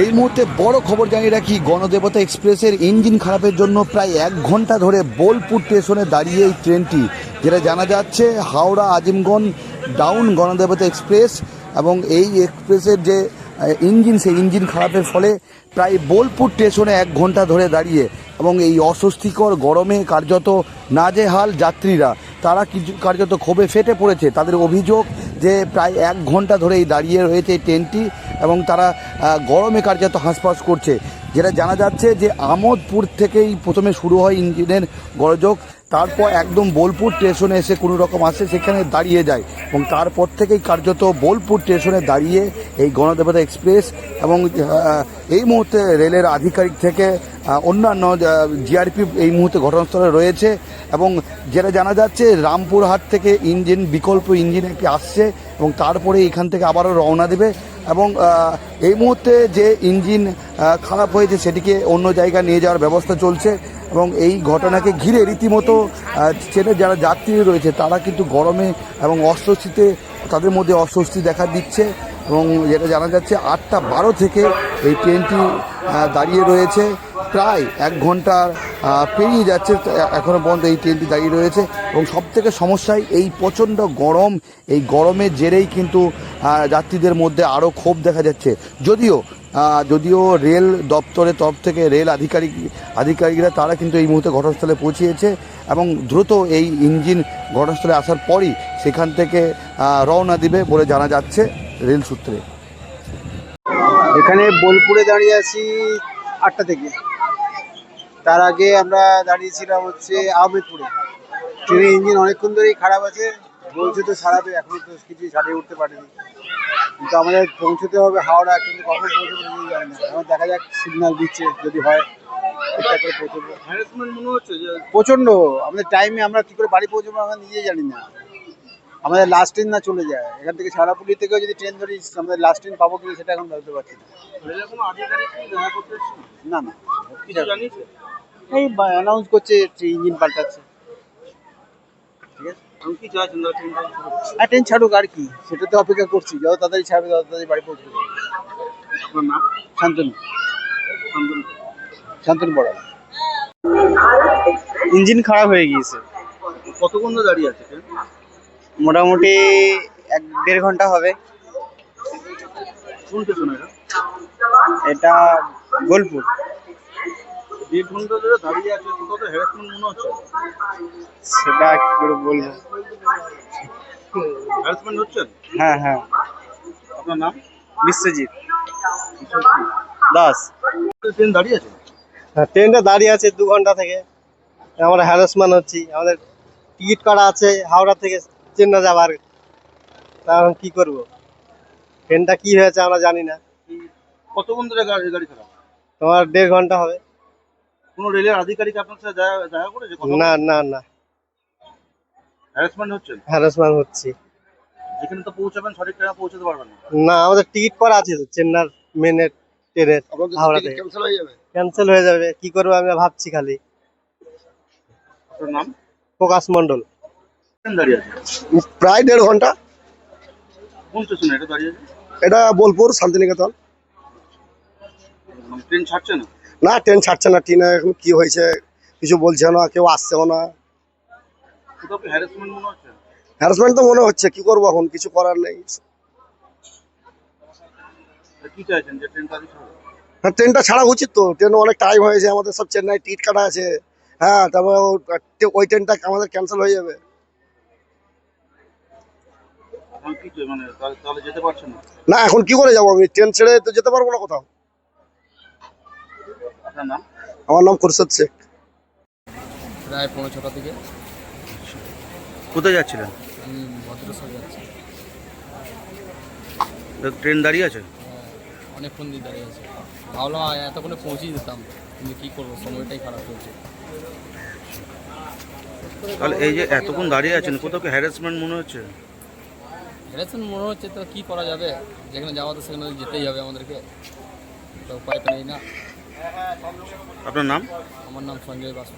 এই মুহূর্তে বড় খবর জানিয়ে রাখি, গণদেবতা এক্সপ্রেসের ইঞ্জিন খারাপের জন্য প্রায় 1 ঘন্টা ধরে বোলপুর স্টেশনে দাঁড়িয়ে এই ট্রেনটি, যেটা জানা যাচ্ছে হাওড়া আজিমগঞ্জ ডাউন গণদেবতা এক্সপ্রেস। এবং এই এক্সপ্রেসের যে ইঞ্জিন, সেই ইঞ্জিন খারাপের ফলে প্রায় বোলপুর স্টেশনে 1 ঘন্টা ধরে দাঁড়িয়ে, এবং এই অস্বস্তিকর গরমে কার্যত নাজেহাল যাত্রীরা, তারা কিছু কার্যত ক্ষোভে ফেটে পড়েছে। তাদের অভিযোগ যে প্রায় 1 ঘন্টা ধরেই দাঁড়িয়ে রয়েছে এই ট্রেনটি, এবং তারা গরমে কার্যত হাঁসফাঁস করছে। যেটা জানা যাচ্ছে যে আমোদপুর থেকেই প্রথমে শুরু হয় ইঞ্জিনের গোলযোগ, তারপর একদম বোলপুর স্টেশনে এসে কোনো রকম আসে, সেখানে দাঁড়িয়ে যায়, এবং তারপর থেকেই কার্যত বোলপুর স্টেশনে দাঁড়িয়ে এই গণদেবতা এক্সপ্রেস। এবং এই মুহূর্তে রেলের আধিকারিক থেকে অন্যান্য জিআরপি এই মুহূর্তে ঘটনাস্থলে রয়েছে। এবং যেটা জানা যাচ্ছে রামপুরহাট থেকে ইঞ্জিন, বিকল্প ইঞ্জিন একটি আসছে, এবং তারপরে এখান থেকে আবারও রওনা দেবে। এবং এই মুহূর্তে যে ইঞ্জিন খারাপ হয়েছে সেটিকে অন্য জায়গায় নিয়ে যাওয়ার ব্যবস্থা চলছে। এবং এই ঘটনাকে ঘিরে রীতিমতো ট্রেনের যারা যাত্রী রয়েছে তারা কিন্তু গরমে এবং অস্বস্তিতে, তাদের মধ্যে অস্বস্তি দেখা দিচ্ছে। এবং যেটা জানা যাচ্ছে 8:12 থেকে এই ট্রেনটি দাঁড়িয়ে রয়েছে, প্রায় 1 ঘন্টা পেরিয়ে যাচ্ছে এখনও পর্যন্ত এই ট্রেনটি দাঁড়িয়ে রয়েছে। এবং সবথেকে সমস্যায় এই প্রচণ্ড গরম, এই গরমের জেরেই কিন্তু যাত্রীদের মধ্যে আরও ক্ষোভ দেখা যাচ্ছে। যদিও রেল দপ্তরের তরফ থেকে রেল আধিকারিকরা তারা কিন্তু এই মুহূর্তে ঘটনাস্থলে পৌঁছিয়েছে, এবং দ্রুত এই ইঞ্জিন ঘটনাস্থলে আসার পরই সেখান থেকে রওনা দিবে বলে জানা যাচ্ছে রেল সূত্রে। এখানে বোলপুরে দাঁড়িয়ে আছি 8টা থেকে। তার আগে আমরা দাঁড়িয়েছিলাম হচ্ছে আহমেদপুরে। ট্রেনের ইঞ্জিন অনেকক্ষণ ধরেই খারাপ আছে, বলছে তো সারাবে, এখনো তো কিছুই সারিয়ে উঠতে পারেনি। কিন্তু আমাদের পৌঁছতে হবে হাওড়া, কিন্তু কখন পৌঁছবো নিজেই জানি না। এখন দেখা যাক, সিগন্যাল দিচ্ছে, যদি হয় ঠিকঠাক করে পৌঁছবো। হ্যারাসমেন্ট মনে হচ্ছে যে প্রচণ্ড। আমাদের টাইমে আমরা কী করে বাড়ি পৌঁছবো আমরা নিজেই জানি না। আমাদের লাস্ট ট্রেন না চলে যায়, এখান থেকে সারাপুলি থেকেও যদি ট্রেন ধরি আমাদের লাস্ট ট্রেন পাবো কিনা সেটা এখন ভাবতে পারছি না। না না, এই অ্যানাউন্স করছে ইঞ্জিন পাল্টাচ্ছে। ঠিক আছে, আর ট্রেন ছাড়ুক, আর কি, সেটাতে অপেক্ষা করছি। যত তাড়াতাড়ি ছাড়বে তত তাড়াতাড়ি বাড়ি পৌঁছতে পারবো। আপনার নাম? শান্তনু। শান্তনু বড়। ইঞ্জিন খারাপ হয়ে গিয়েছে। কতক্ষণ ধরে দাঁড়িয়ে আছে ট্রেন? মোটামুটি 1-1.5 ঘন্টা হবে। কোন স্টেশন এটা? এটা বোলপুর। 1.5 ঘন্টা ধরে দাঁড়িয়ে আছে, কোথাও তো হ্যারাসমেন্ট মনে হচ্ছে। সেটা কি করে বলবো? হ্যারাসমেন্ট হচ্ছে? হ্যাঁ হ্যাঁ। আপনার নাম? বিশ্বজিৎ দাস। ট্রেন দাঁড়িয়ে আছে? হ্যাঁ, ট্রেনটা দাঁড়িয়ে আছে 2 ঘন্টা থেকে। আমরা হ্যারাসমেন্ট হচ্ছি। আমাদের টিকিট করা আছে হাওড়া থেকে চেন্নাই যাবার। এখন কি করব? ট্রেনটা কি হয়েছে আমরা জানি না। কতক্ষণ ধরে গাড়ি খারাপ? তোমার 1.5 ঘন্টা হবে। কোনো রেলের আধিকারিক আপনার সাথে দেখা করেছে? না না না, হ্যারাসমেন্ট হচ্ছে? হ্যারাসমেন্ট হচ্ছি। যেখানে তো পৌঁছাবেন সঠিক টাইমে পৌঁছাতে পারবেন না। না, আমাদের টিকিট করা আছে তো চেন্নাই মেনের ট্রেনের, হাওড়া থেকে। ক্যান্সেল হয়ে যাবে? ক্যান্সেল হয়ে যাবে, কি করবো আমি ভাবছি খালি। আপনার নাম? প্রকাশ মণ্ডল। ট্রেন দাঁড়িয়ে আছে প্রায় 1.5 ঘন্টা। কোন স্টেশনে এটা দাঁড়িয়ে আছে? এটা বোলপুর শান্তিনিকেতন। ট্রেন ছাড়ছে না? না, ট্রেন ছাড়ছে না। ট্রেনে এখন কি হয়েছে কিছু বলছে না, কেউ আসছেও না। কোথাও কি হ্যারাসমেন্ট মনে হচ্ছে? হ্যারাসমেন্ট তো মনে হচ্ছে, কি করবো এখন, কিছু করার নেই। কি চাইছেন যে ট্রেন তাড়াতাড়ি ছাড়বে? হ্যাঁ, ট্রেনটা ছাড়া উচিত তো। ট্রেনে অনেক টাইম হয়েছে, আমাদের সব চেন্নাই টিকিট কাটা আছে। হ্যাঁ, তারপরে ওই ট্রেনটা আমাদের ক্যান্সেল হয়ে যাবে। এখন কি মানে তাহলে যেতে পারছেন না? না, এখন কি করে যাবো আমি? ট্রেন ছেড়ে তো যেতে পারবো না কোথাও। আপনার নাম? আমার নাম খুরশেদ শেখ। প্রায় 5:30 থেকে। কোথায় যাচ্ছিলেন? আমি ভদ্রেশ্বর যাচ্ছি। ট্রেন দাঁড়িয়ে আছে? অনেকক্ষণ দিয়ে দাঁড়িয়ে আছে। ভাবলাম এতক্ষণে পৌঁছে যেতাম, কিন্তু কী করবো, সময়টাই খারাপ চলছে। তাহলে এই যে এতক্ষণ দাঁড়িয়ে আছেন, কোথাও কি হ্যারাসমেন্ট মনে হচ্ছে? হ্যারাসমেন্ট মনে হচ্ছে, তো কী করা যাবে, যেখানে যাওয়া তো সেখানে যেতেই হবে আমাদেরকে, তো উপায় তো নেই না। আপনার নাম? আমার নাম সঞ্জয় বাসু।